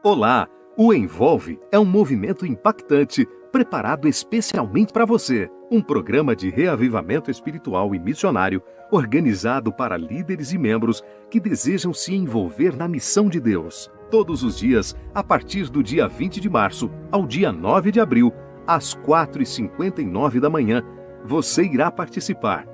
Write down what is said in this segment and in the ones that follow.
Olá! O Envolve é um movimento impactante, preparado especialmente para você. Um programa de reavivamento espiritual e missionário, organizado para líderes e membros que desejam se envolver na missão de Deus. Todos os dias, a partir do dia 20 de março ao dia 9 de abril, às 4h59 da manhã, você irá participar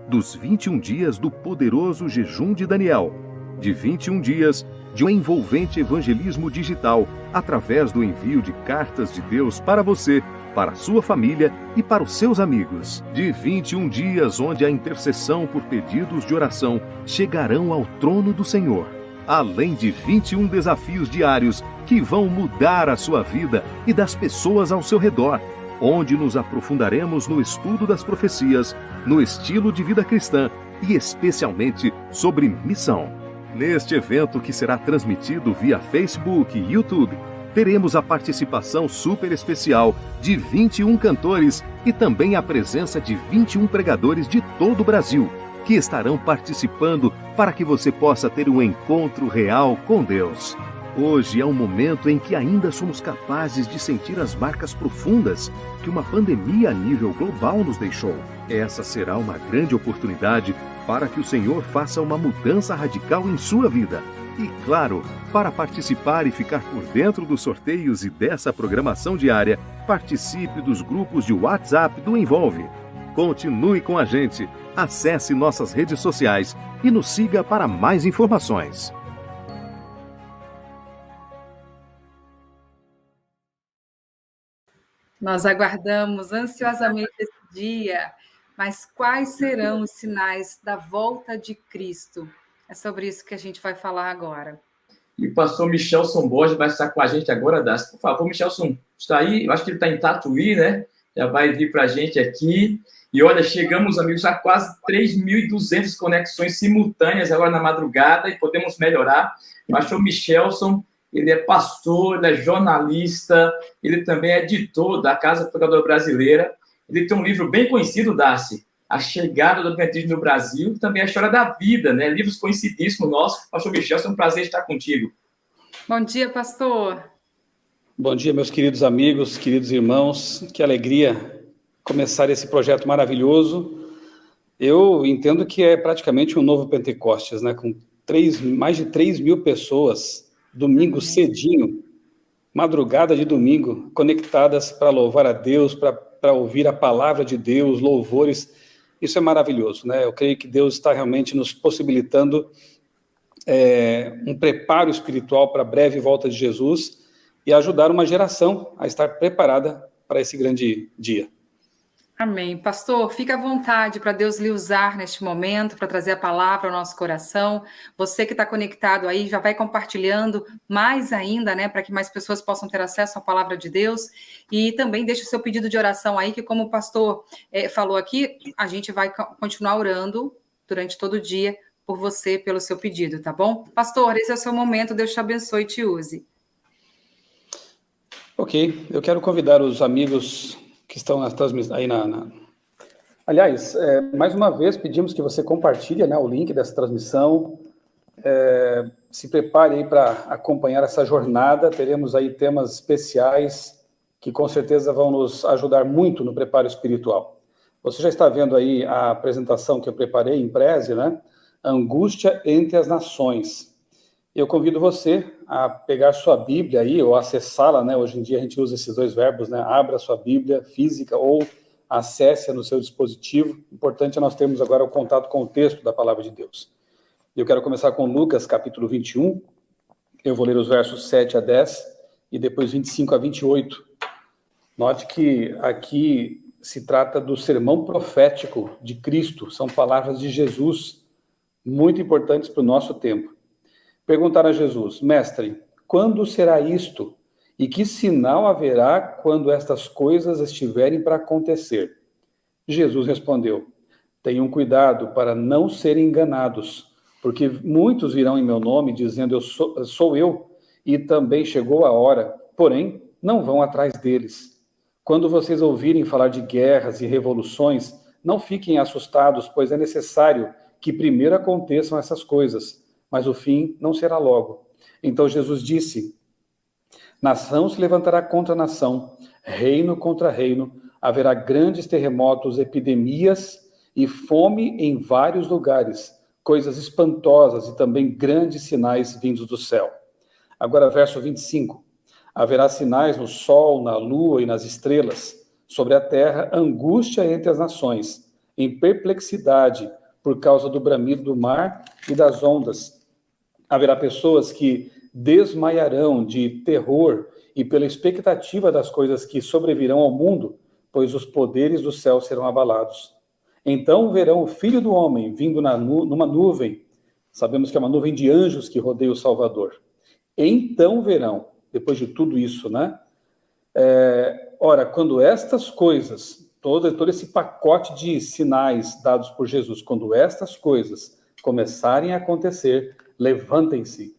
dos 21 dias do poderoso jejum de Daniel, de 21 dias de um envolvente evangelismo digital, através do envio de cartas de Deus para você, para a sua família e para os seus amigos. De 21 dias onde a intercessão por pedidos de oração chegarão ao trono do Senhor. Além de 21 desafios diários que vão mudar a sua vida e das pessoas ao seu redor, onde nos aprofundaremos no estudo das profecias, no estilo de vida cristã e especialmente sobre missão. Neste evento, que será transmitido via Facebook e YouTube, teremos a participação super especial de 21 cantores e também a presença de 21 pregadores de todo o Brasil, que estarão participando para que você possa ter um encontro real com Deus. Hoje é um momento em que ainda somos capazes de sentir as marcas profundas que uma pandemia a nível global nos deixou. Essa será uma grande oportunidade para que o Senhor faça uma mudança radical em sua vida. E, claro, para participar e ficar por dentro dos sorteios e dessa programação diária, participe dos grupos de WhatsApp do Envolve. Continue com a gente, acesse nossas redes sociais e nos siga para mais informações. Nós aguardamos ansiosamente esse dia, mas quais serão os sinais da volta de Cristo? É sobre isso que a gente vai falar agora. E o pastor Michelson Borges vai estar com a gente agora, Darcy. Por favor, Michelson, está aí? Eu acho que ele está em Tatuí, né? Já vai vir para a gente aqui. E olha, chegamos, amigos, a quase 3.200 conexões simultâneas agora na madrugada e podemos melhorar. O pastor Michelson, ele é pastor, ele é jornalista, ele também é editor da Casa Procuradora Brasileira. Ele tem um livro bem conhecido, Darcy, A Chegada do Adventismo no Brasil, também a História da Vida, né? Livros conhecidíssimos nossos. Pastor Michelson, é um prazer estar contigo. Bom dia, pastor. Bom dia, meus queridos amigos, queridos irmãos. Que alegria começar esse projeto maravilhoso. Eu entendo que é praticamente um novo Pentecostes, né? Com mais de 3.000 pessoas, domingo cedinho, madrugada de domingo, conectadas para louvar a Deus, para ouvir a palavra de Deus, louvores. Isso é maravilhoso, né? Eu creio que Deus está realmente nos possibilitando um preparo espiritual para a breve volta de Jesus e ajudar uma geração a estar preparada para esse grande dia. Amém. Pastor, fique à vontade para Deus lhe usar neste momento, para trazer a palavra ao nosso coração. Você que está conectado aí, já vai compartilhando mais ainda, né, para que mais pessoas possam ter acesso à palavra de Deus. E também deixe o seu pedido de oração aí, que como o pastor falou aqui, a gente vai continuar orando durante todo o dia por você, pelo seu pedido, tá bom? Pastor, esse é o seu momento, Deus te abençoe e te use. Ok, eu quero convidar os amigos que estão aí Aliás, mais uma vez, pedimos que você compartilhe, né, o link dessa transmissão, se prepare aí para acompanhar essa jornada, teremos aí temas especiais que com certeza vão nos ajudar muito no preparo espiritual. Você já está vendo aí a apresentação que eu preparei em Preze, né? Angústia entre as nações. Eu convido você a pegar sua Bíblia aí, ou acessá-la, né? Hoje em dia a gente usa esses dois verbos, né? Abra sua Bíblia física ou acesse-a no seu dispositivo. Importante é nós termos agora o contato com o texto da Palavra de Deus. Eu quero começar com Lucas, capítulo 21. Eu vou ler os versos 7 a 10 e depois 25 a 28. Note que aqui se trata do sermão profético de Cristo. São palavras de Jesus, muito importantes para o nosso tempo. Perguntaram a Jesus: Mestre, quando será isto? E que sinal haverá quando estas coisas estiverem para acontecer? Jesus respondeu: Tenham cuidado para não serem enganados, porque muitos virão em meu nome dizendo sou eu, e também chegou a hora, porém não vão atrás deles. Quando vocês ouvirem falar de guerras e revoluções, não fiquem assustados, pois é necessário que primeiro aconteçam essas coisas, mas o fim não será logo. Então Jesus disse: Nação se levantará contra nação, reino contra reino, haverá grandes terremotos, epidemias e fome em vários lugares, coisas espantosas e também grandes sinais vindos do céu. Agora, verso 25. Haverá sinais no sol, na lua e nas estrelas, sobre a terra, angústia entre as nações, em perplexidade por causa do bramido do mar e das ondas. Haverá pessoas que desmaiarão de terror e pela expectativa das coisas que sobrevirão ao mundo, pois os poderes do céu serão abalados. Então verão o Filho do Homem vindo numa nuvem, sabemos que é uma nuvem de anjos que rodeia o Salvador. Então verão, depois de tudo isso, né? Ora, quando estas coisas, todo esse pacote de sinais dados por Jesus, quando estas coisas começarem a acontecer, levantem-se,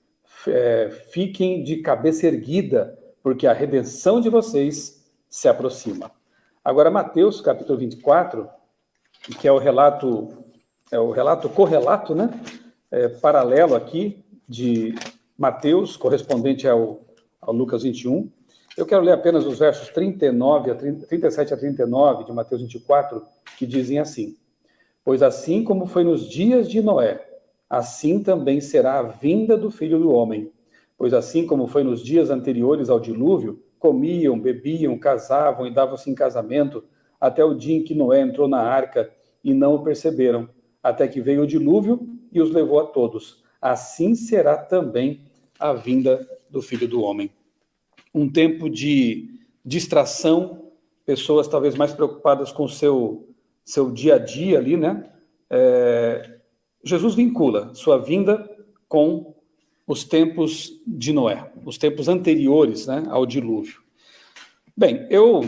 fiquem de cabeça erguida, porque a redenção de vocês se aproxima. Agora, Mateus, capítulo 24, que é o relato correlato, né? Paralelo aqui de Mateus, correspondente ao Lucas 21. Eu quero ler apenas os versos 37 a 39 de Mateus 24, que dizem assim: Pois assim como foi nos dias de Noé, assim também será a vinda do Filho do Homem. Pois assim como foi nos dias anteriores ao dilúvio, comiam, bebiam, casavam e davam-se em casamento, até o dia em que Noé entrou na arca, e não o perceberam, até que veio o dilúvio e os levou a todos. Assim será também a vinda do Filho do Homem. Um tempo de distração, pessoas talvez mais preocupadas com o seu dia a dia ali, né? Jesus vincula sua vinda com os tempos de Noé, os tempos anteriores, né, ao dilúvio. Bem, eu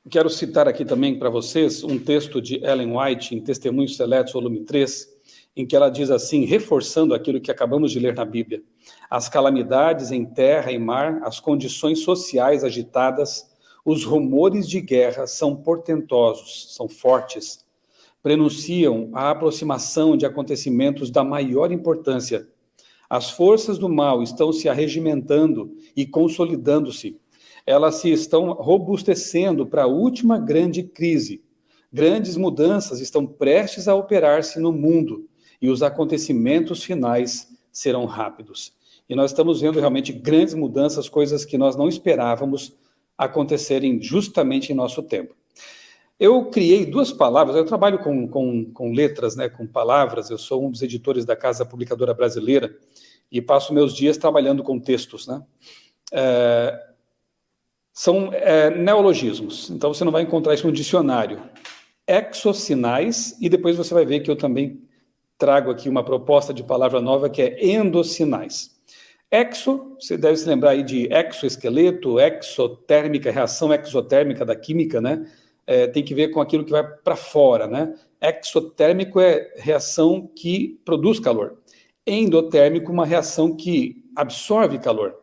quero citar aqui também para vocês um texto de Ellen White, em Testemunhos Seletos, volume 3, em que ela diz assim, reforçando aquilo que acabamos de ler na Bíblia: as calamidades em terra e mar, as condições sociais agitadas, os rumores de guerra são portentosos, são fortes, prenunciam a aproximação de acontecimentos da maior importância. As forças do mal estão se arregimentando e consolidando-se. Elas se estão robustecendo para a última grande crise. Grandes mudanças estão prestes a operar-se no mundo e os acontecimentos finais serão rápidos. E nós estamos vendo realmente grandes mudanças, coisas que nós não esperávamos acontecerem justamente em nosso tempo. Eu criei duas palavras, eu trabalho com letras, né, com palavras, eu sou um dos editores da Casa Publicadora Brasileira e passo meus dias trabalhando com textos, né? São neologismos, então você não vai encontrar isso no dicionário. Exosinais, e depois você vai ver que eu também trago aqui uma proposta de palavra nova que é endossinais. Exo, você deve se lembrar aí de exoesqueleto, exotérmica, reação exotérmica da química, né? Tem que ver com aquilo que vai para fora, né? Exotérmico é reação que produz calor. Endotérmico, uma reação que absorve calor.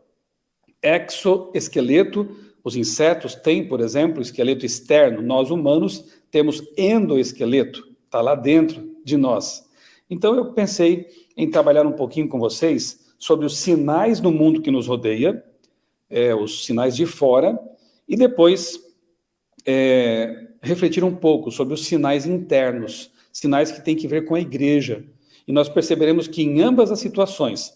Exoesqueleto, os insetos têm, por exemplo, esqueleto externo. Nós, humanos, temos endoesqueleto, está lá dentro de nós. Então, eu pensei em trabalhar um pouquinho com vocês sobre os sinais no mundo que nos rodeia, os sinais de fora, e depois refletir um pouco sobre os sinais internos, sinais que têm que ver com a igreja. E nós perceberemos que em ambas as situações,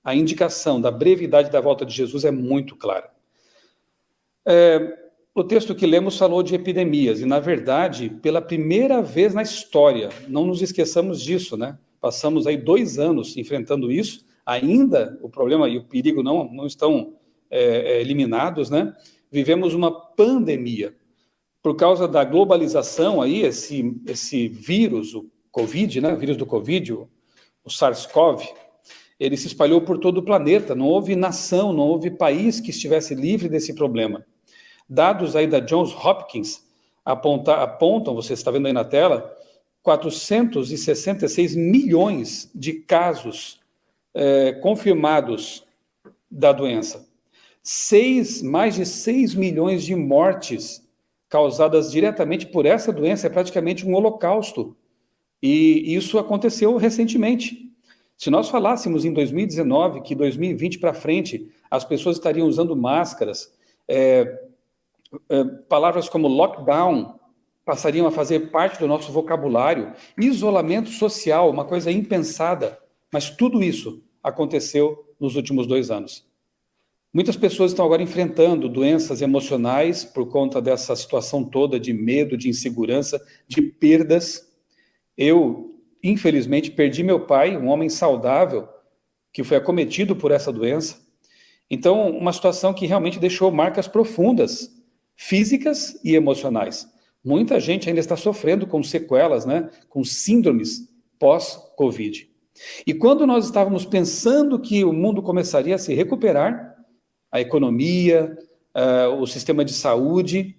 a indicação da brevidade da volta de Jesus é muito clara. O texto que lemos falou de epidemias, e na verdade, pela primeira vez na história, não nos esqueçamos disso, né? Passamos aí 2 anos enfrentando isso, ainda o problema e o perigo não estão eliminados, né? Vivemos uma pandemia. Por causa da globalização aí, esse vírus, o Covid, né? O vírus do Covid, o SARS-CoV, ele se espalhou por todo o planeta, não houve nação, não houve país que estivesse livre desse problema. Dados aí da Johns Hopkins apontam, você está vendo aí na tela, 466 milhões de casos confirmados da doença. Mais de 6 milhões de mortes causadas diretamente por essa doença, é praticamente um holocausto. E isso aconteceu recentemente. Se nós falássemos em 2019 que 2020 para frente as pessoas estariam usando máscaras, palavras como lockdown passariam a fazer parte do nosso vocabulário, isolamento social, uma coisa impensada, mas tudo isso aconteceu nos últimos 2 anos. Muitas pessoas estão agora enfrentando doenças emocionais por conta dessa situação toda de medo, de insegurança, de perdas. Eu, infelizmente, perdi meu pai, um homem saudável, que foi acometido por essa doença. Então, uma situação que realmente deixou marcas profundas, físicas e emocionais. Muita gente ainda está sofrendo com sequelas, né, com síndromes pós-Covid. E quando nós estávamos pensando que o mundo começaria a se recuperar, a economia, o sistema de saúde,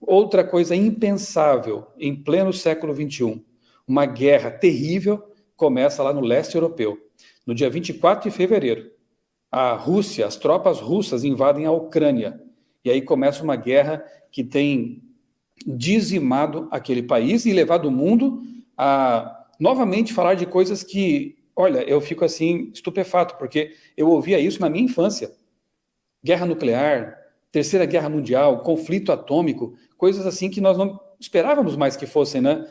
outra coisa impensável em pleno século XXI, uma guerra terrível começa lá no leste europeu. No dia 24 de fevereiro, a Rússia, as tropas russas invadem a Ucrânia. E aí começa uma guerra que tem dizimado aquele país e levado o mundo a novamente falar de coisas que, olha, eu fico assim estupefato, porque eu ouvia isso na minha infância. Guerra nuclear, Terceira Guerra Mundial, conflito atômico, coisas assim que nós não esperávamos mais que fossem, né,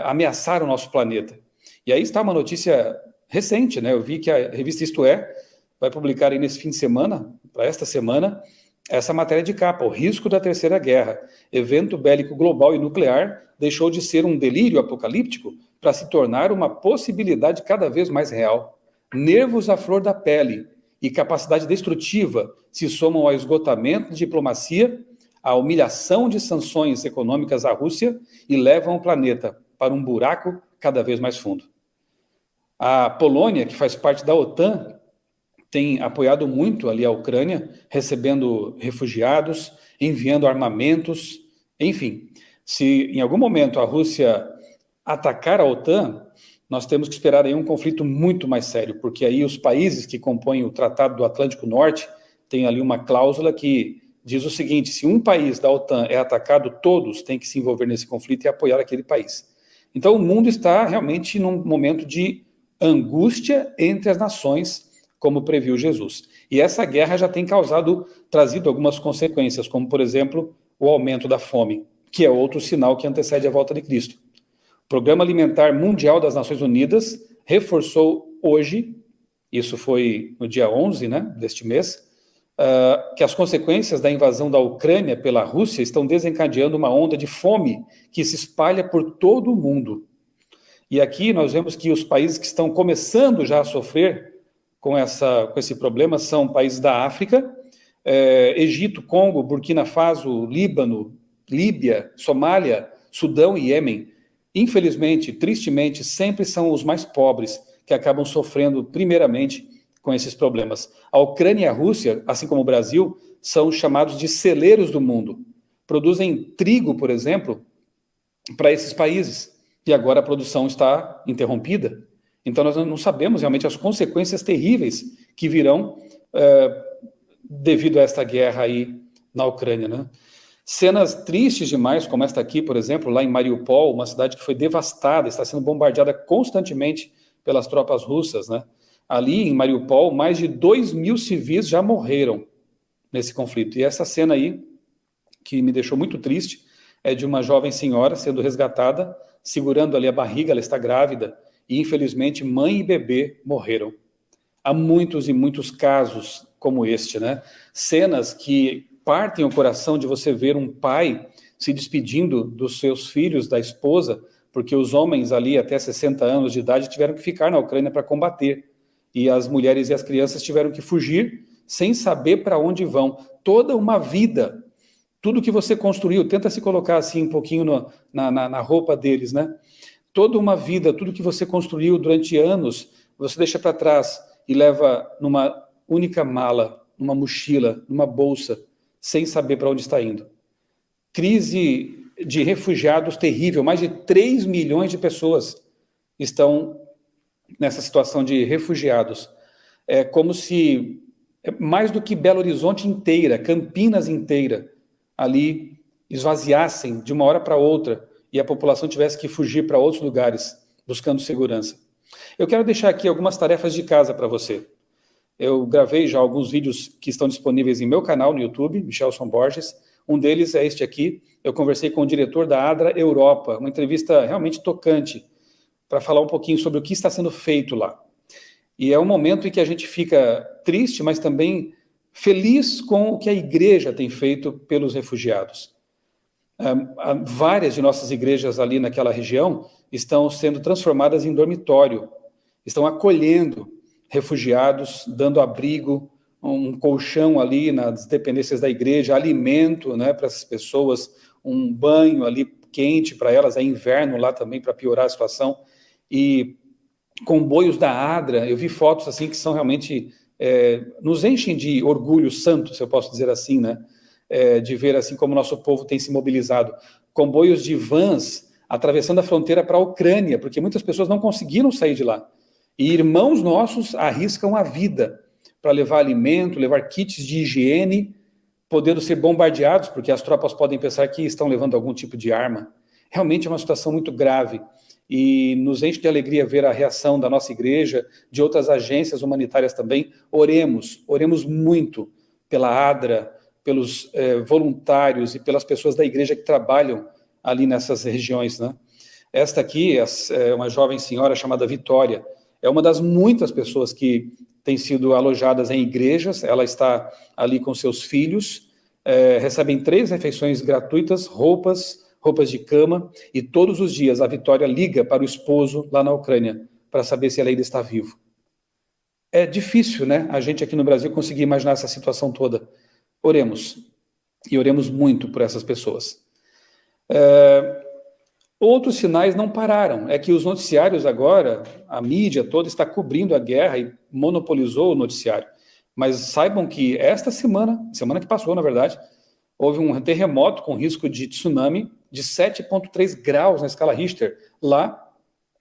ameaçar o nosso planeta. E aí está uma notícia recente, né? Eu vi que a revista Isto É vai publicar aí nesse fim de semana, para esta semana, essa matéria de capa, o risco da Terceira Guerra, evento bélico global e nuclear, deixou de ser um delírio apocalíptico para se tornar uma possibilidade cada vez mais real. Nervos à flor da pele e capacidade destrutiva se somam ao esgotamento de diplomacia, à humilhação de sanções econômicas à Rússia e levam o planeta para um buraco cada vez mais fundo. A Polônia, que faz parte da OTAN, tem apoiado muito ali a Ucrânia, recebendo refugiados, enviando armamentos, enfim. Se em algum momento a Rússia atacar a OTAN, nós temos que esperar aí um conflito muito mais sério, porque aí os países que compõem o Tratado do Atlântico Norte têm ali uma cláusula que diz o seguinte: se um país da OTAN é atacado, todos têm que se envolver nesse conflito e apoiar aquele país. Então o mundo está realmente num momento de angústia entre as nações, como previu Jesus. E essa guerra já tem trazido algumas consequências, como, por exemplo, o aumento da fome, que é outro sinal que antecede a volta de Cristo. O Programa Alimentar Mundial das Nações Unidas reforçou hoje, isso foi no dia 11, né, deste mês, que as consequências da invasão da Ucrânia pela Rússia estão desencadeando uma onda de fome que se espalha por todo o mundo. E aqui nós vemos que os países que estão começando já a sofrer com esse problema são países da África, Egito, Congo, Burkina Faso, Líbano, Líbia, Somália, Sudão e Iêmen. Infelizmente, tristemente, sempre são os mais pobres que acabam sofrendo primeiramente com esses problemas. A Ucrânia e a Rússia, assim como o Brasil, são chamados de celeiros do mundo. Produzem trigo, por exemplo, para esses países. E agora a produção está interrompida. Então, nós não sabemos realmente as consequências terríveis que virão devido a esta guerra aí na Ucrânia, né? Cenas tristes demais, como esta aqui, por exemplo, lá em Mariupol, uma cidade que foi devastada, está sendo bombardeada constantemente pelas tropas russas, né? Ali em Mariupol, mais de 2.000 civis já morreram nesse conflito. E essa cena aí, que me deixou muito triste, é de uma jovem senhora sendo resgatada, segurando ali a barriga, ela está grávida, e infelizmente mãe e bebê morreram. Há muitos e muitos casos como este, né? Cenas que partem o coração de você ver um pai se despedindo dos seus filhos, da esposa, porque os homens ali até 60 anos de idade tiveram que ficar na Ucrânia para combater. E as mulheres e as crianças tiveram que fugir sem saber para onde vão. Toda uma vida, tudo que você construiu, tenta se colocar assim um pouquinho na roupa deles, né? Toda uma vida, tudo que você construiu durante anos, você deixa para trás e leva numa única mala, numa mochila, numa bolsa, sem saber para onde está indo. Crise de refugiados terrível, mais de 3 milhões de pessoas estão nessa situação de refugiados. É como se, mais do que Belo Horizonte inteira, Campinas inteira, ali esvaziassem de uma hora para outra e a população tivesse que fugir para outros lugares, buscando segurança. Eu quero deixar aqui algumas tarefas de casa para você. Eu gravei já alguns vídeos que estão disponíveis em meu canal no YouTube, Michelson Borges. Um deles é este aqui. Eu conversei com o diretor da ADRA Europa, uma entrevista realmente tocante, para falar um pouquinho sobre o que está sendo feito lá. E é um momento em que a gente fica triste, mas também feliz com o que a igreja tem feito pelos refugiados. Várias de nossas igrejas ali naquela região estão sendo transformadas em dormitório, estão acolhendo refugiados, dando abrigo, um colchão ali nas dependências da igreja, alimento, né, para essas pessoas, um banho ali quente para elas, é inverno lá também para piorar a situação, e comboios da ADRA, eu vi fotos assim que são realmente, nos enchem de orgulho santo, se eu posso dizer assim, né, de ver assim como o nosso povo tem se mobilizado, comboios de vans atravessando a fronteira para a Ucrânia, porque muitas pessoas não conseguiram sair de lá, e irmãos nossos arriscam a vida para levar alimento, levar kits de higiene, podendo ser bombardeados, porque as tropas podem pensar que estão levando algum tipo de arma. Realmente é uma situação muito grave, e nos enche de alegria ver a reação da nossa igreja, de outras agências humanitárias também. Oremos muito pela ADRA, pelos voluntários e pelas pessoas da igreja que trabalham ali nessas regiões, né? Esta aqui é uma jovem senhora chamada Vitória, é uma das muitas pessoas que têm sido alojadas em igrejas, ela está ali com seus filhos, recebem 3 refeições gratuitas, roupas de cama, e todos os dias a Vitória liga para o esposo lá na Ucrânia, para saber se ele ainda está vivo. É difícil, né, a gente aqui no Brasil conseguir imaginar essa situação toda. Oremos, e oremos muito por essas pessoas. Outros sinais não pararam, é que os noticiários agora, a mídia toda está cobrindo a guerra e monopolizou o noticiário. Mas saibam que esta semana que passou, na verdade, houve um terremoto com risco de tsunami de 7,3 graus na escala Richter, lá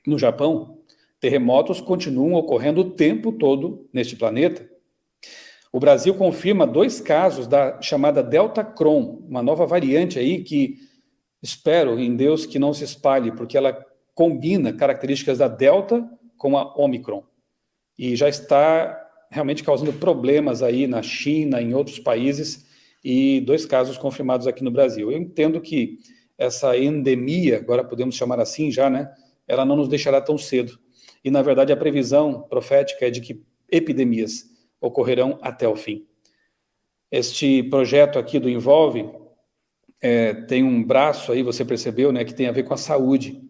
no Japão. Terremotos continuam ocorrendo o tempo todo neste planeta. O Brasil confirma 2 casos da chamada Delta Cron, uma nova variante aí que espero em Deus que não se espalhe, porque ela combina características da Delta com a Omicron. E já está realmente causando problemas aí na China, em outros países, e 2 casos confirmados aqui no Brasil. Eu entendo que essa endemia, agora podemos chamar assim já, né, ela não nos deixará tão cedo. E, na verdade, a previsão profética é de que epidemias ocorrerão até o fim. Este projeto aqui do Envolve tem um braço aí, você percebeu, né, que tem a ver com a saúde.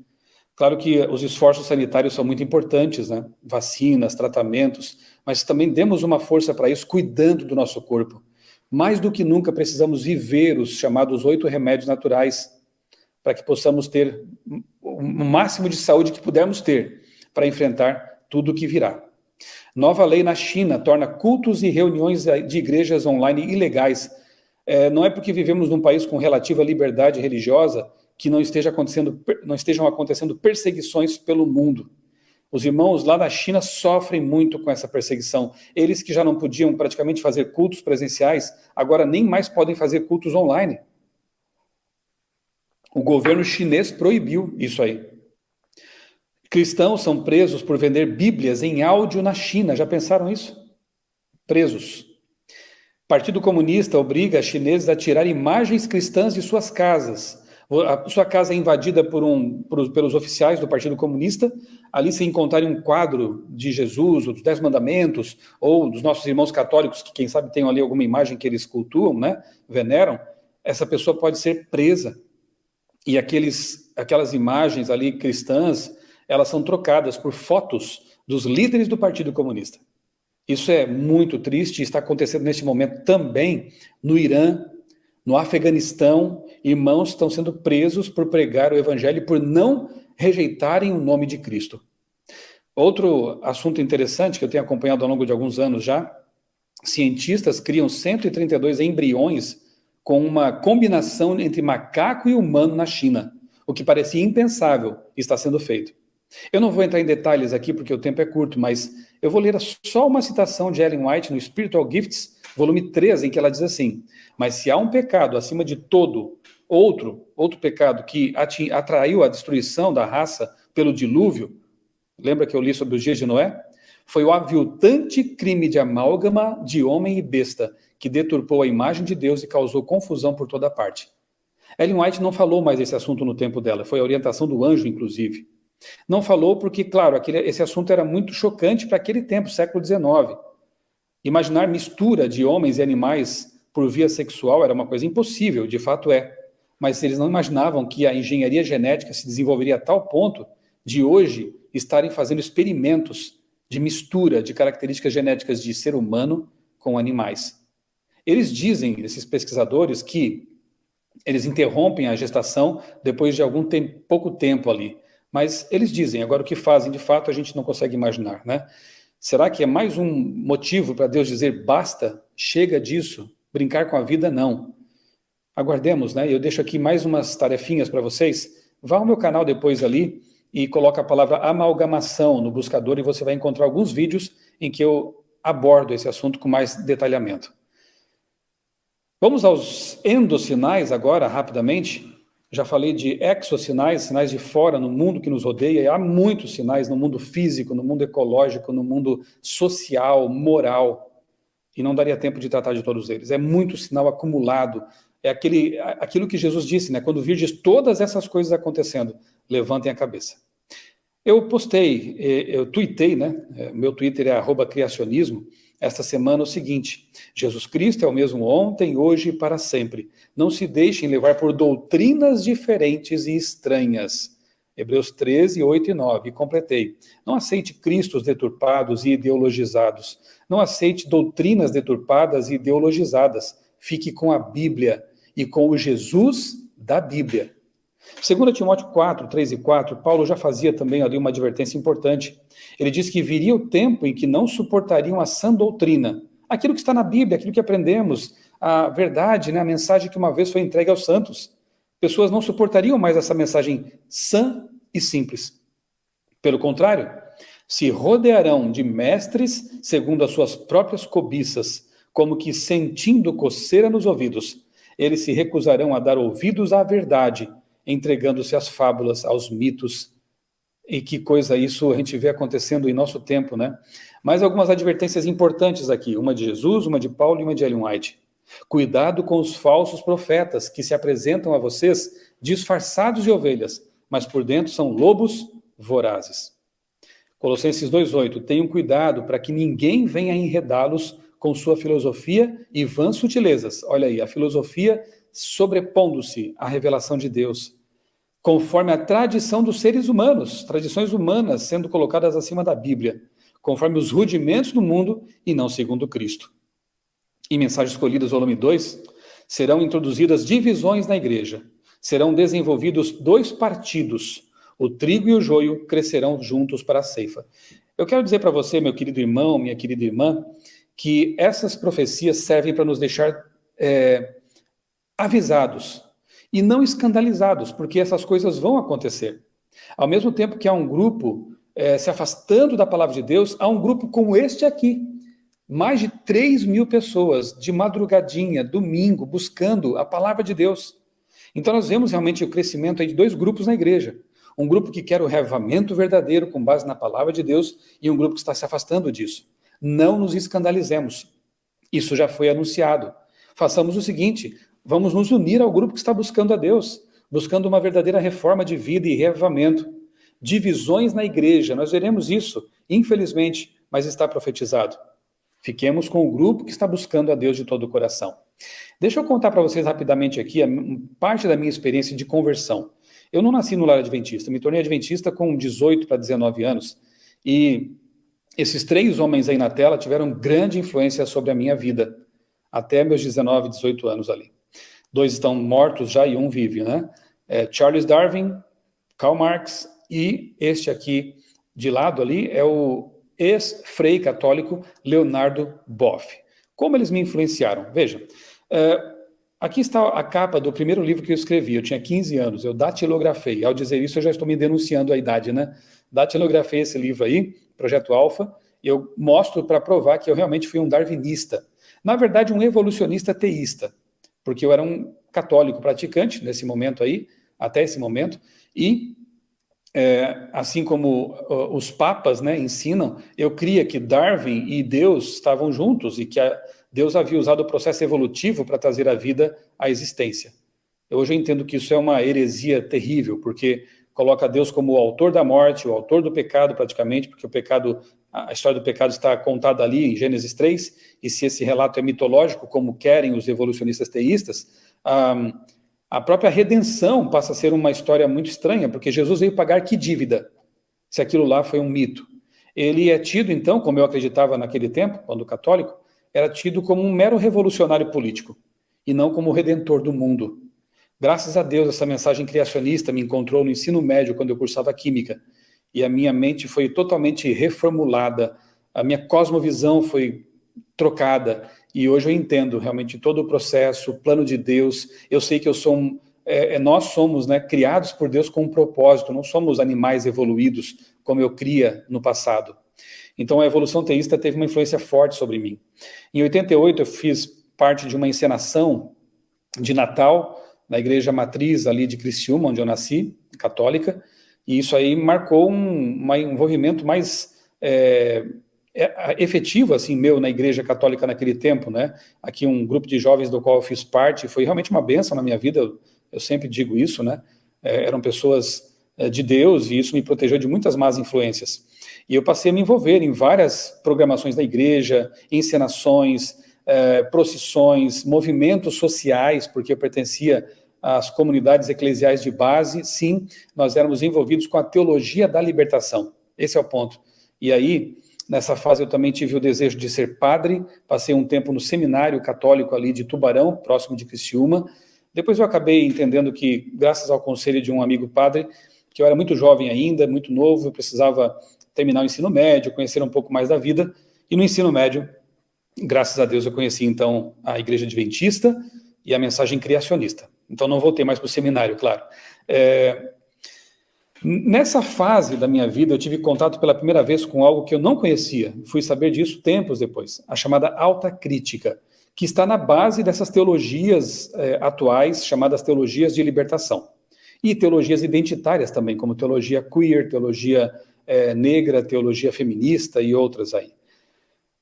Claro que os esforços sanitários são muito importantes, né, vacinas, tratamentos, mas também demos uma força para isso, cuidando do nosso corpo. Mais do que nunca precisamos viver os chamados 8 remédios naturais, para que possamos ter o máximo de saúde que pudermos ter para enfrentar tudo o que virá. Nova lei na China torna cultos e reuniões de igrejas online ilegais. Não é porque vivemos num país com relativa liberdade religiosa que não estejam acontecendo perseguições pelo mundo. Os irmãos lá na China sofrem muito com essa perseguição. Eles que já não podiam praticamente fazer cultos presenciais, agora nem mais podem fazer cultos online. O governo chinês proibiu isso aí. Cristãos são presos por vender Bíblias em áudio na China. Já pensaram isso? Presos. Partido Comunista obriga chineses a tirar imagens cristãs de suas casas. A sua casa é invadida pelos oficiais do Partido Comunista. Ali, se encontrarem um quadro de Jesus, ou dos 10 Mandamentos, ou dos nossos irmãos católicos, que quem sabe tenham ali alguma imagem que eles cultuam, né, veneram, essa pessoa pode ser presa. E aquelas imagens ali cristãs, elas são trocadas por fotos dos líderes do Partido Comunista. Isso é muito triste e está acontecendo neste momento também no Irã, no Afeganistão. Irmãos estão sendo presos por pregar o evangelho e por não rejeitarem o nome de Cristo. Outro assunto interessante que eu tenho acompanhado ao longo de alguns anos já, cientistas criam 132 embriões com uma combinação entre macaco e humano na China. O que parecia impensável está sendo feito. Eu não vou entrar em detalhes aqui porque o tempo é curto, mas eu vou ler só uma citação de Ellen White no Spiritual Gifts, volume 3, em que ela diz assim: mas se há um pecado acima de todo, outro pecado que atraiu a destruição da raça pelo dilúvio, Lembra que eu li sobre os dias de Noé? Foi o aviltante crime de amálgama de homem e besta que deturpou a imagem de Deus e causou confusão por toda parte. Ellen White não falou mais desse assunto no tempo dela, foi a orientação do anjo, inclusive. Não falou porque, claro, esse assunto era muito chocante para aquele tempo, século XIX. Imaginar mistura de homens e animais por via sexual era uma coisa impossível, de fato é. Mas eles não imaginavam que a engenharia genética se desenvolveria a tal ponto de hoje estarem fazendo experimentos de mistura de características genéticas de ser humano com animais. Eles dizem, esses pesquisadores, que eles interrompem a gestação depois de pouco tempo ali. Mas eles dizem, agora o que fazem de fato a gente não consegue imaginar, né? Será que é mais um motivo para Deus dizer basta, chega disso, brincar com a vida? Não. Aguardemos, né? Eu deixo aqui mais umas tarefinhas para vocês. Vá ao meu canal depois ali e coloca a palavra amalgamação no buscador e você vai encontrar alguns vídeos em que eu abordo esse assunto com mais detalhamento. Vamos aos endossinais agora, rapidamente. Já falei de exossinais, sinais de fora, no mundo que nos rodeia. E há muitos sinais no mundo físico, no mundo ecológico, no mundo social, moral. E não daria tempo de tratar de todos eles. É muito sinal acumulado. É aquilo que Jesus disse, né? Quando virdes todas essas coisas acontecendo, levantem a cabeça. Eu tuitei, né? Meu Twitter é @criacionismo. Esta semana o seguinte: Jesus Cristo é o mesmo ontem, hoje e para sempre. Não se deixem levar por doutrinas diferentes e estranhas. Hebreus 13, 8 e 9. E completei. Não aceite cristos deturpados e ideologizados. Não aceite doutrinas deturpadas e ideologizadas. Fique com a Bíblia e com o Jesus da Bíblia. 2 Timóteo 4, 3 e 4, Paulo já fazia também ali uma advertência importante. Ele diz que viria o tempo em que não suportariam a sã doutrina, aquilo que está na Bíblia, aquilo que aprendemos, a verdade, né, a mensagem que uma vez foi entregue aos santos. Pessoas não suportariam mais essa mensagem sã e simples. Pelo contrário, se rodearão de mestres segundo as suas próprias cobiças, como que sentindo coceira nos ouvidos. Eles se recusarão a dar ouvidos à verdade, entregando-se às fábulas, aos mitos. E que coisa isso a gente vê acontecendo em nosso tempo, né? Mais algumas advertências importantes aqui, uma de Jesus, uma de Paulo e uma de Ellen White. Cuidado com os falsos profetas que se apresentam a vocês disfarçados de ovelhas, mas por dentro são lobos vorazes. Colossenses 2,8, tenham cuidado para que ninguém venha enredá-los com sua filosofia e vãs sutilezas. Olha aí, a filosofia sobrepondo-se à revelação de Deus, conforme a tradição dos seres humanos, tradições humanas sendo colocadas acima da Bíblia, conforme os rudimentos do mundo e não segundo Cristo. Em Mensagens Escolhidas, volume 2, serão introduzidas divisões na igreja, serão desenvolvidos 2 partidos, o trigo e o joio crescerão juntos para a ceifa. Eu quero dizer para você, meu querido irmão, minha querida irmã, que essas profecias servem para nos deixar avisados e não escandalizados, porque essas coisas vão acontecer. Ao mesmo tempo que há um grupo se afastando da palavra de Deus, há um grupo como este aqui, mais de 3.000 pessoas, de madrugadinha, domingo, buscando a palavra de Deus. Então nós vemos realmente o crescimento aí de 2 grupos na igreja. Um grupo que quer o reavivamento verdadeiro com base na palavra de Deus e um grupo que está se afastando disso. Não nos escandalizemos. Isso já foi anunciado. Façamos o seguinte, vamos nos unir ao grupo que está buscando a Deus, buscando uma verdadeira reforma de vida e reavivamento. Divisões na igreja, nós veremos isso, infelizmente, mas está profetizado. Fiquemos com o grupo que está buscando a Deus de todo o coração. Deixa eu contar para vocês rapidamente aqui parte da minha experiência de conversão. Eu não nasci no lar adventista, me tornei adventista com 18 para 19 anos, e esses 3 homens aí na tela tiveram grande influência sobre a minha vida, até meus 19, 18 anos ali. 2 estão mortos já e um vive, né? Charles Darwin, Karl Marx, e este aqui de lado ali é o ex-frei católico Leonardo Boff. Como eles me influenciaram? Veja, aqui está a capa do primeiro livro que eu escrevi, eu tinha 15 anos, eu datilografei. Ao dizer isso, eu já estou me denunciando a idade, né? Datilografei esse livro aí, Projeto Alfa, e eu mostro para provar que eu realmente fui um darwinista. Na verdade, um evolucionista teísta, porque eu era um católico praticante nesse momento aí, até esse momento, e assim como os papas, né, ensinam, eu cria que Darwin e Deus estavam juntos e que Deus havia usado o processo evolutivo para trazer a vida à existência. Hoje eu entendo que isso é uma heresia terrível, porque coloca Deus como o autor da morte, o autor do pecado praticamente, porque o pecado, a história do pecado está contada ali em Gênesis 3, e se esse relato é mitológico, como querem os evolucionistas teístas, a própria redenção passa a ser uma história muito estranha, porque Jesus veio pagar que dívida, se aquilo lá foi um mito. Ele é tido, então, como eu acreditava naquele tempo, quando católico, era tido como um mero revolucionário político, e não como o redentor do mundo. Graças a Deus, essa mensagem criacionista me encontrou no ensino médio, quando eu cursava Química, e a minha mente foi totalmente reformulada, a minha cosmovisão foi trocada, e hoje eu entendo realmente todo o processo, o plano de Deus. Eu sei que nós somos, né, criados por Deus com um propósito, não somos animais evoluídos, como eu cria no passado. Então a evolução teísta teve uma influência forte sobre mim. Em 88 eu fiz parte de uma encenação de Natal, na igreja matriz ali de Criciúma, onde eu nasci, católica, e isso aí marcou um envolvimento mais efetivo, assim, meu, na igreja católica naquele tempo, né? Aqui um grupo de jovens do qual eu fiz parte, foi realmente uma bênção na minha vida, eu sempre digo isso, né? Eram pessoas de Deus, e isso me protegeu de muitas más influências. E eu passei a me envolver em várias programações da igreja, encenações, procissões, movimentos sociais, porque eu pertencia às comunidades eclesiais de base. Sim, nós éramos envolvidos com a teologia da libertação. Esse é o ponto. E aí, nessa fase, eu também tive o desejo de ser padre, passei um tempo no seminário católico ali de Tubarão, próximo de Criciúma. Depois eu acabei entendendo que, graças ao conselho de um amigo padre, que eu era muito jovem ainda, muito novo, eu precisava terminar o ensino médio, conhecer um pouco mais da vida, e no ensino médio, graças a Deus, eu conheci, então, a Igreja Adventista e a mensagem criacionista. Então, não voltei mais para o seminário, claro. Nessa fase da minha vida, eu tive contato pela primeira vez com algo que eu não conhecia. Fui saber disso tempos depois, a chamada alta crítica, que está na base dessas teologias atuais, chamadas teologias de libertação. E teologias identitárias também, como teologia queer, teologia negra, teologia feminista e outras aí.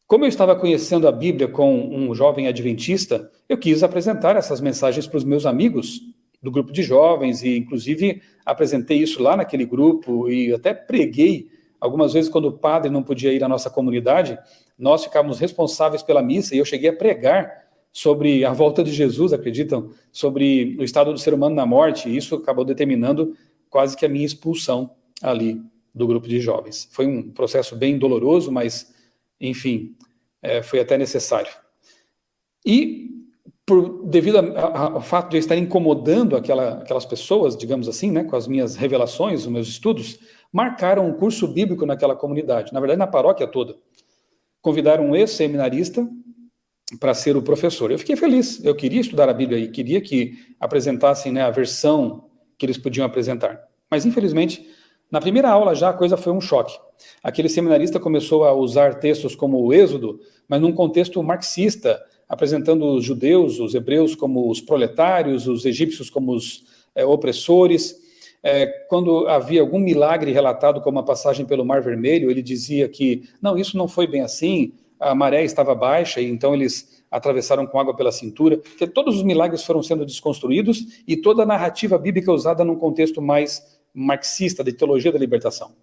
Como eu estava conhecendo a Bíblia com um jovem adventista, eu quis apresentar essas mensagens para os meus amigos do grupo de jovens, e inclusive apresentei isso lá naquele grupo, e até preguei algumas vezes quando o padre não podia ir à nossa comunidade. Nós ficávamos responsáveis pela missa, e eu cheguei a pregar sobre a volta de Jesus, acreditam? Sobre o estado do ser humano na morte, e isso acabou determinando quase que a minha expulsão ali do grupo de jovens. Foi um processo bem doloroso, mas, enfim, foi até necessário. E, devido ao fato de eu estar incomodando aquelas pessoas, digamos assim, né, com as minhas revelações, os meus estudos, marcaram um curso bíblico naquela comunidade, na verdade na paróquia toda. Convidaram um ex-seminarista para ser o professor. Eu fiquei feliz, eu queria estudar a Bíblia e queria que apresentassem, né, a versão que eles podiam apresentar. Mas, infelizmente, na primeira aula já a coisa foi um choque. Aquele seminarista começou a usar textos como o Êxodo, mas num contexto marxista, apresentando os judeus, os hebreus como os proletários, os egípcios como os opressores. Quando havia algum milagre relatado, como a passagem pelo Mar Vermelho, ele dizia que, não, isso não foi bem assim, a maré estava baixa, e então eles atravessaram com água pela cintura, que todos os milagres foram sendo desconstruídos, e toda a narrativa bíblica usada num contexto mais marxista, de teologia da libertação.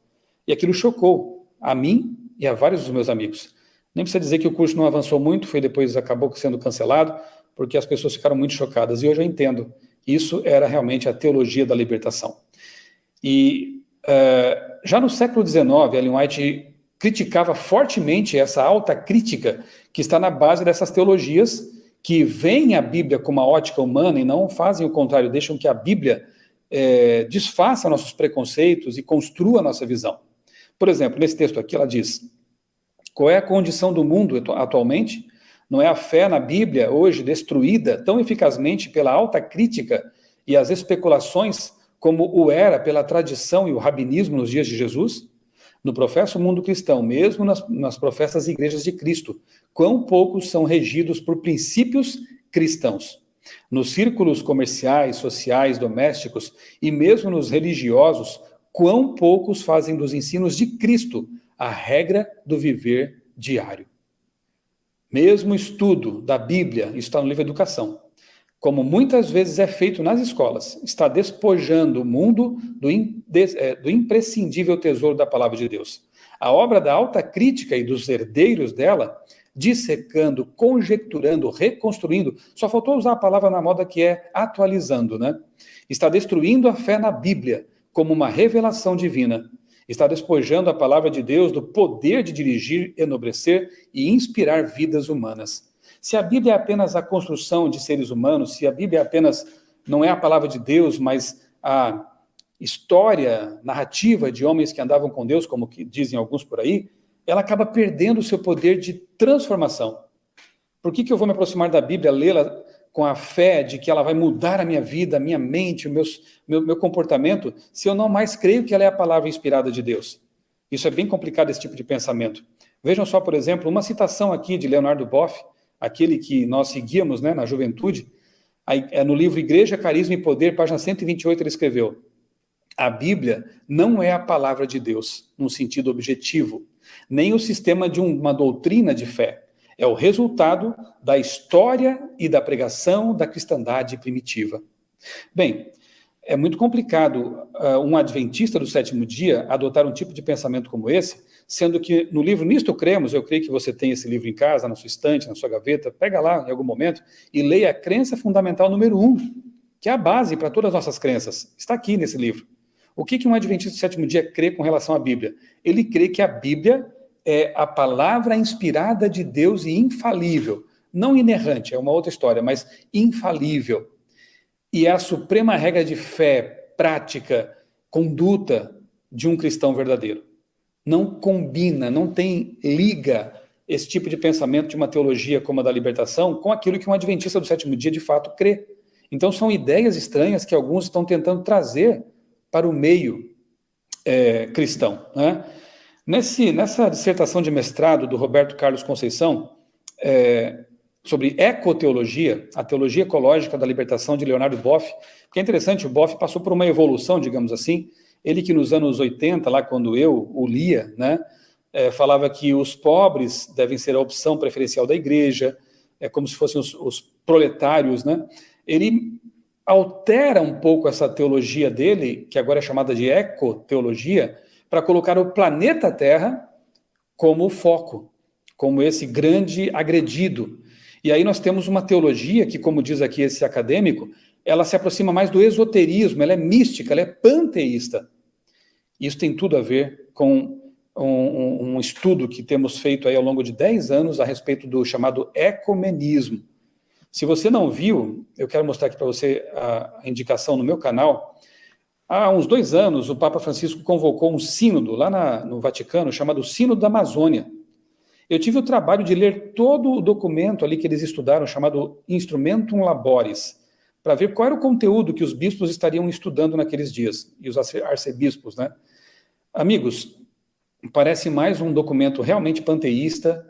E aquilo chocou a mim e a vários dos meus amigos. Nem precisa dizer que o curso não avançou muito, acabou sendo cancelado, porque as pessoas ficaram muito chocadas. E hoje eu entendo, isso era realmente a teologia da libertação. E já no século XIX, Ellen White criticava fortemente essa alta crítica que está na base dessas teologias, que veem a Bíblia com uma ótica humana e não fazem o contrário, deixam que a Bíblia desfaça nossos preconceitos e construa a nossa visão. Por exemplo, nesse texto aqui ela diz: qual é a condição do mundo atualmente? Não é a fé na Bíblia hoje destruída tão eficazmente pela alta crítica e as especulações como o era pela tradição e o rabinismo nos dias de Jesus? No professo mundo cristão, mesmo nas professas igrejas de Cristo, quão poucos são regidos por princípios cristãos? Nos círculos comerciais, sociais, domésticos e mesmo nos religiosos, quão poucos fazem dos ensinos de Cristo a regra do viver diário. Mesmo estudo da Bíblia, isso está no livro Educação, como muitas vezes é feito nas escolas, está despojando o mundo do imprescindível tesouro da palavra de Deus. A obra da alta crítica e dos herdeiros dela, dissecando, conjecturando, reconstruindo, só faltou usar a palavra na moda que é atualizando, né? Está destruindo a fé na Bíblia como uma revelação divina. Está despojando a palavra de Deus do poder de dirigir, enobrecer e inspirar vidas humanas. Se a Bíblia é apenas a construção de seres humanos, se a Bíblia não é a palavra de Deus, mas a história, narrativa de homens que andavam com Deus, como que dizem alguns por aí, ela acaba perdendo o seu poder de transformação. Por que eu vou me aproximar da Bíblia, lê-la com a fé de que ela vai mudar a minha vida, a minha mente, o meu comportamento, se eu não mais creio que ela é a palavra inspirada de Deus? Isso é bem complicado, esse tipo de pensamento. Vejam só, por exemplo, uma citação aqui de Leonardo Boff, aquele que nós seguíamos, né, na juventude, no livro Igreja, Carisma e Poder, página 128, ele escreveu: a Bíblia não é a palavra de Deus, num sentido objetivo, nem o sistema de uma doutrina de fé. É o resultado da história e da pregação da cristandade primitiva. Bem, é muito complicado um adventista do sétimo dia adotar um tipo de pensamento como esse, sendo que no livro Nisto Cremos, eu creio que você tem esse livro em casa, na sua estante, na sua gaveta, pega lá em algum momento e leia a crença fundamental número 1, que é a base para todas as nossas crenças. Está aqui nesse livro. O que um adventista do sétimo dia crê com relação à Bíblia? Ele crê que a Bíblia é a palavra inspirada de Deus e infalível. Não inerrante, é uma outra história, mas infalível. E é a suprema regra de fé, prática, conduta de um cristão verdadeiro. Não combina, não liga esse tipo de pensamento de uma teologia como a da libertação com aquilo que um adventista do sétimo dia de fato crê. Então são ideias estranhas que alguns estão tentando trazer para o meio cristão, né? Nessa dissertação de mestrado do Roberto Carlos Conceição, sobre ecoteologia, a teologia ecológica da libertação de Leonardo Boff, que é interessante, o Boff passou por uma evolução, digamos assim, ele que nos anos 80, lá quando eu o lia, né, falava que os pobres devem ser a opção preferencial da igreja, como se fossem os proletários, né? Ele altera um pouco essa teologia dele, que agora é chamada de ecoteologia, para colocar o planeta Terra como o foco, como esse grande agredido. E aí nós temos uma teologia que, como diz aqui esse acadêmico, ela se aproxima mais do esoterismo, ela é mística, ela é panteísta. Isso tem tudo a ver com um estudo que temos feito aí ao longo de 10 anos a respeito do chamado ecumenismo. Se você não viu, eu quero mostrar aqui para você a indicação no meu canal. Há uns 2 anos, o Papa Francisco convocou um sínodo lá no Vaticano, chamado Sínodo da Amazônia. Eu tive o trabalho de ler todo o documento ali que eles estudaram, chamado Instrumentum Laboris, para ver qual era o conteúdo que os bispos estariam estudando naqueles dias, e os arcebispos, né? Amigos, parece mais um documento realmente panteísta,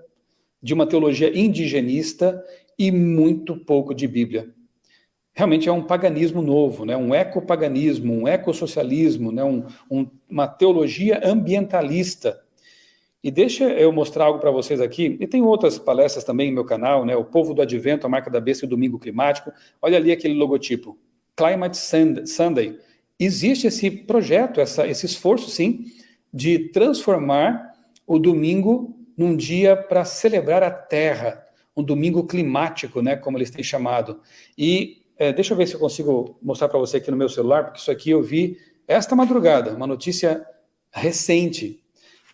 de uma teologia indigenista e muito pouco de Bíblia. Realmente é um paganismo novo, né? Um ecopaganismo, um ecossocialismo, né? Uma teologia ambientalista. E deixa eu mostrar algo para vocês aqui, e tem outras palestras também no meu canal, né? O Povo do Advento, a Marca da Besta e o Domingo Climático. Olha ali aquele logotipo, Climate Sunday. Existe esse projeto, esse esforço, sim, de transformar o domingo num dia para celebrar a Terra, um domingo climático, né? Como eles têm chamado. E deixa eu ver se eu consigo mostrar para você aqui no meu celular, porque isso aqui eu vi esta madrugada, uma notícia recente.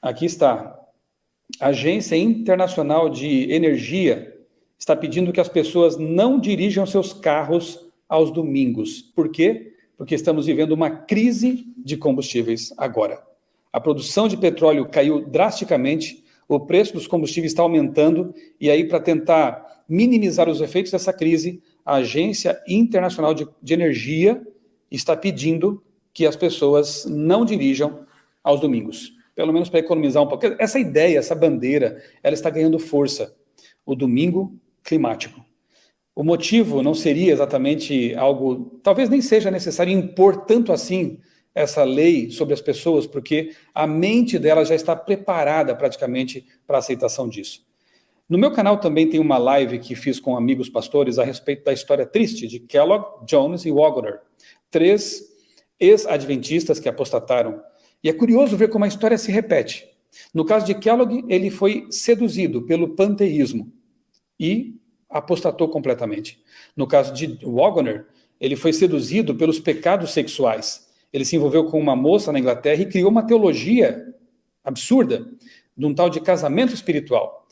Aqui está. A Agência Internacional de Energia está pedindo que as pessoas não dirijam seus carros aos domingos. Por quê? Porque estamos vivendo uma crise de combustíveis agora. A produção de petróleo caiu drasticamente, o preço dos combustíveis está aumentando, e aí, para tentar minimizar os efeitos dessa crise, a Agência Internacional de Energia está pedindo que as pessoas não dirijam aos domingos, pelo menos para economizar um pouco. Essa ideia, essa bandeira, ela está ganhando força, o domingo climático. O motivo não seria exatamente algo, talvez nem seja necessário impor tanto assim essa lei sobre as pessoas, porque a mente delas já está preparada praticamente para a aceitação disso. No meu canal também tem uma live que fiz com amigos pastores a respeito da história triste de Kellogg, Jones e Waggoner, 3 ex-adventistas que apostataram. E é curioso ver como a história se repete. No caso de Kellogg, ele foi seduzido pelo panteísmo e apostatou completamente. No caso de Waggoner, ele foi seduzido pelos pecados sexuais. Ele se envolveu com uma moça na Inglaterra e criou uma teologia absurda de um tal de casamento espiritual,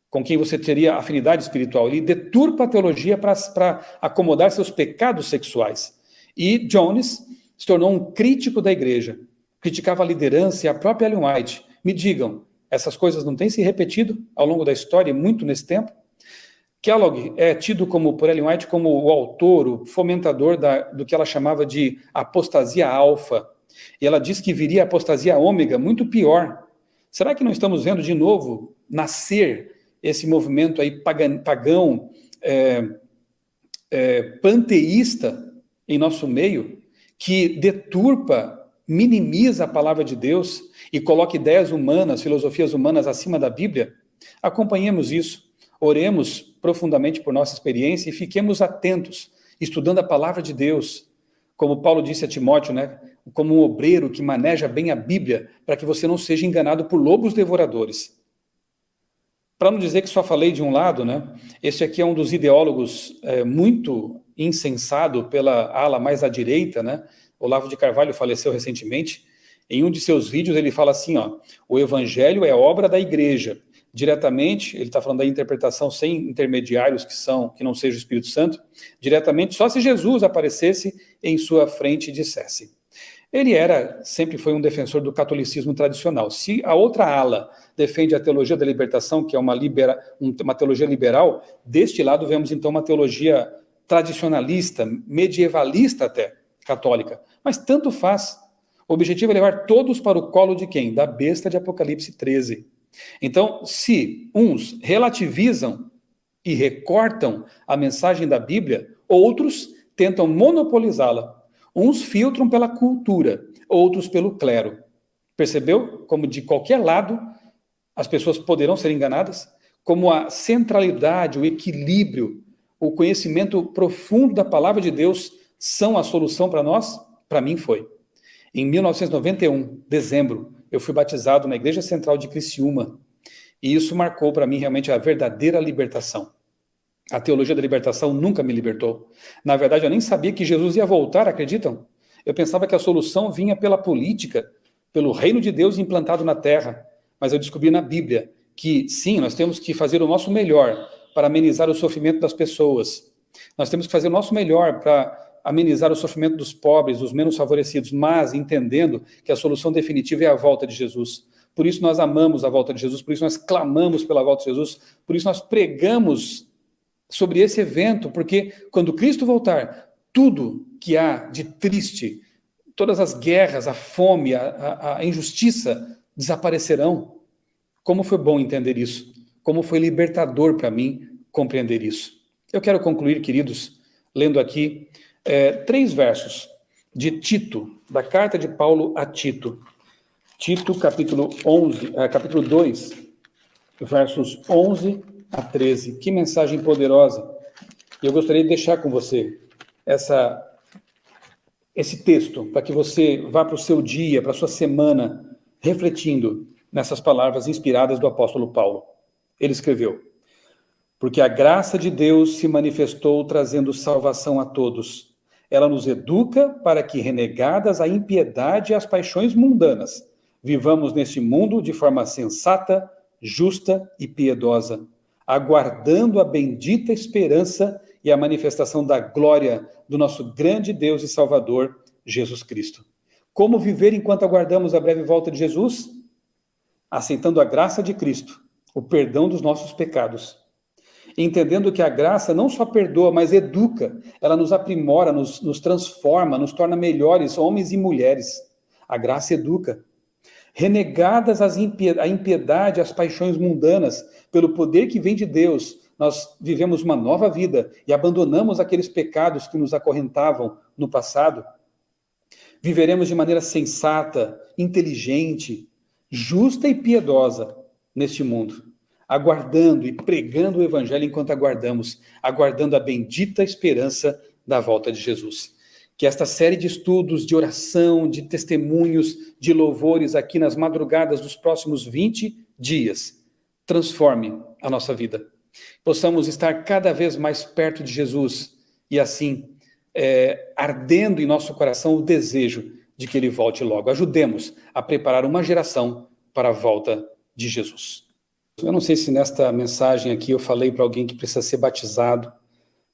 com quem você teria afinidade espiritual. Ele deturpa a teologia para acomodar seus pecados sexuais. E Jones se tornou um crítico da igreja, criticava a liderança e a própria Ellen White. Me digam, essas coisas não têm se repetido ao longo da história e muito nesse tempo? Kellogg é tido por Ellen White como o autor, o fomentador do que ela chamava de apostasia alfa. E ela diz que viria a apostasia ômega, muito pior. Será que não estamos vendo de novo nascer esse movimento aí pagão, panteísta em nosso meio, que deturpa, minimiza a palavra de Deus e coloca ideias humanas, filosofias humanas acima da Bíblia? Acompanhemos isso, oremos profundamente por nossa experiência e fiquemos atentos, estudando a palavra de Deus, como Paulo disse a Timóteo, né? Como um obreiro que maneja bem a Bíblia, para que você não seja enganado por lobos devoradores. Para não dizer que só falei de um lado, né? Este aqui é um dos ideólogos muito insensado pela ala mais à direita, né? Olavo de Carvalho faleceu recentemente. Em um de seus vídeos ele fala assim, ó, o evangelho é obra da igreja. Diretamente, ele está falando da interpretação sem intermediários que não seja o Espírito Santo, diretamente só se Jesus aparecesse em sua frente e dissesse. Ele sempre foi um defensor do catolicismo tradicional. Se a outra ala defende a teologia da libertação, que é uma teologia liberal, deste lado vemos então uma teologia tradicionalista, medievalista até, católica. Mas tanto faz. O objetivo é levar todos para o colo de quem? Da besta de Apocalipse 13. Então, se uns relativizam e recortam a mensagem da Bíblia, outros tentam monopolizá-la. Uns filtram pela cultura, outros pelo clero. Percebeu como de qualquer lado as pessoas poderão ser enganadas? Como a centralidade, o equilíbrio, o conhecimento profundo da palavra de Deus são a solução para nós? Para mim foi. Em 1991, dezembro, eu fui batizado na Igreja Central de Criciúma. E isso marcou para mim realmente a verdadeira libertação. A teologia da libertação nunca me libertou. Na verdade, eu nem sabia que Jesus ia voltar, acreditam? Eu pensava que a solução vinha pela política, pelo reino de Deus implantado na terra. Mas eu descobri na Bíblia que, sim, nós temos que fazer o nosso melhor para amenizar o sofrimento das pessoas. Nós temos que fazer o nosso melhor para amenizar o sofrimento dos pobres, dos menos favorecidos, mas entendendo que a solução definitiva é a volta de Jesus. Por isso nós amamos a volta de Jesus, por isso nós clamamos pela volta de Jesus, por isso nós pregamos sobre esse evento, porque quando Cristo voltar, tudo que há de triste, todas as guerras, a fome, a injustiça desaparecerão. Como foi bom entender isso, como foi libertador para mim compreender isso. Eu quero concluir, queridos, lendo aqui 3 versos de Tito, da carta de Paulo a Tito. Tito, capítulo 2, versos 11 a 13. Que mensagem poderosa. Eu gostaria de deixar com você esse texto, para que você vá para o seu dia, para a sua semana, refletindo nessas palavras inspiradas do apóstolo Paulo. Ele escreveu: porque a graça de Deus se manifestou trazendo salvação a todos. Ela nos educa para que, renegadas a impiedade e as paixões mundanas, vivamos neste mundo de forma sensata, justa e piedosa, aguardando a bendita esperança e a manifestação da glória do nosso grande Deus e Salvador, Jesus Cristo. Como viver enquanto aguardamos a breve volta de Jesus? Aceitando a graça de Cristo, o perdão dos nossos pecados, entendendo que a graça não só perdoa, mas educa, ela nos aprimora, nos transforma, nos torna melhores homens e mulheres. A graça educa. Renegadas a impiedade, as paixões mundanas, pelo poder que vem de Deus, nós vivemos uma nova vida e abandonamos aqueles pecados que nos acorrentavam no passado. Viveremos de maneira sensata, inteligente, justa e piedosa neste mundo, aguardando e pregando o evangelho enquanto aguardando a bendita esperança da volta de Jesus. Que esta série de estudos, de oração, de testemunhos, de louvores aqui nas madrugadas dos próximos 20 dias transforme a nossa vida. Possamos estar cada vez mais perto de Jesus e assim ardendo em nosso coração o desejo de que ele volte logo. Ajudemos a preparar uma geração para a volta de Jesus. Eu não sei se nesta mensagem aqui eu falei para alguém que precisa ser batizado,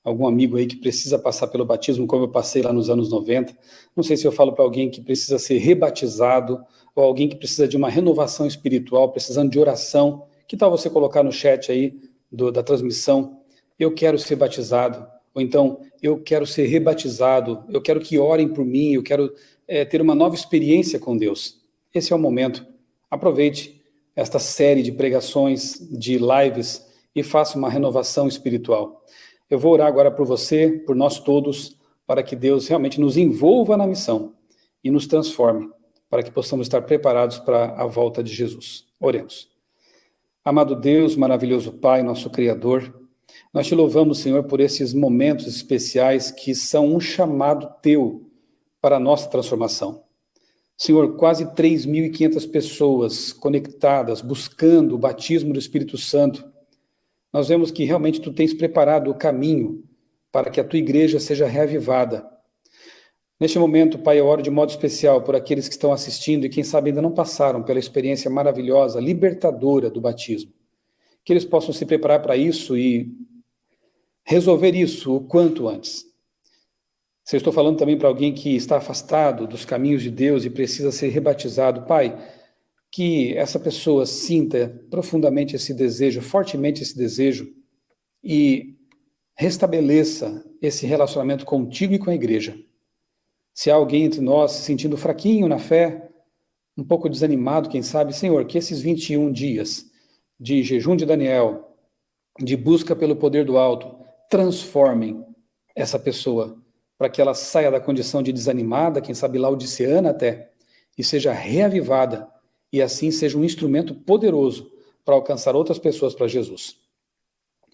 algum amigo aí que precisa passar pelo batismo, como eu passei lá nos anos 90. Não sei se eu falo para alguém que precisa ser rebatizado, ou alguém que precisa de uma renovação espiritual, precisando de oração. Que tal você colocar no chat aí da transmissão, eu quero ser batizado, ou então, eu quero ser rebatizado, eu quero que orem por mim, eu quero ter uma nova experiência com Deus. Esse é o momento. Aproveite esta série de pregações, de lives, e faça uma renovação espiritual. Eu vou orar agora por você, por nós todos, para que Deus realmente nos envolva na missão e nos transforme, para que possamos estar preparados para a volta de Jesus. Oremos. Amado Deus, maravilhoso Pai, nosso Criador, nós te louvamos, Senhor, por esses momentos especiais que são um chamado teu para a nossa transformação. Senhor, quase 3.500 pessoas conectadas, buscando o batismo do Espírito Santo. Nós vemos que realmente tu tens preparado o caminho para que a tua igreja seja reavivada. Neste momento, Pai, eu oro de modo especial por aqueles que estão assistindo e quem sabe ainda não passaram pela experiência maravilhosa, libertadora do batismo. Que eles possam se preparar para isso e resolver isso o quanto antes. Se eu estou falando também para alguém que está afastado dos caminhos de Deus e precisa ser rebatizado, Pai, que essa pessoa sinta profundamente esse desejo, fortemente esse desejo, e restabeleça esse relacionamento contigo e com a igreja. Se há alguém entre nós se sentindo fraquinho na fé, um pouco desanimado, quem sabe, Senhor, que esses 21 dias de jejum de Daniel, de busca pelo poder do alto, transformem essa pessoa, para que ela saia da condição de desanimada, quem sabe laodiceana até, e seja reavivada, e assim seja um instrumento poderoso para alcançar outras pessoas para Jesus.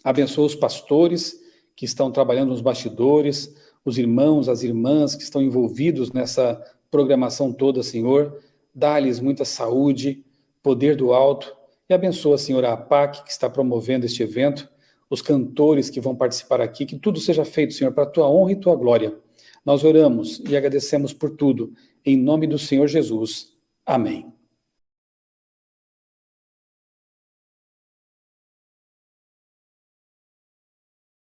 Abençoa os pastores que estão trabalhando nos bastidores, os irmãos, as irmãs que estão envolvidos nessa programação toda, Senhor. Dá-lhes muita saúde, poder do alto, e abençoa, Senhor, a APAC que está promovendo este evento, os cantores que vão participar aqui, que tudo seja feito, Senhor, para a tua honra e tua glória. Nós oramos e agradecemos por tudo, em nome do Senhor Jesus. Amém.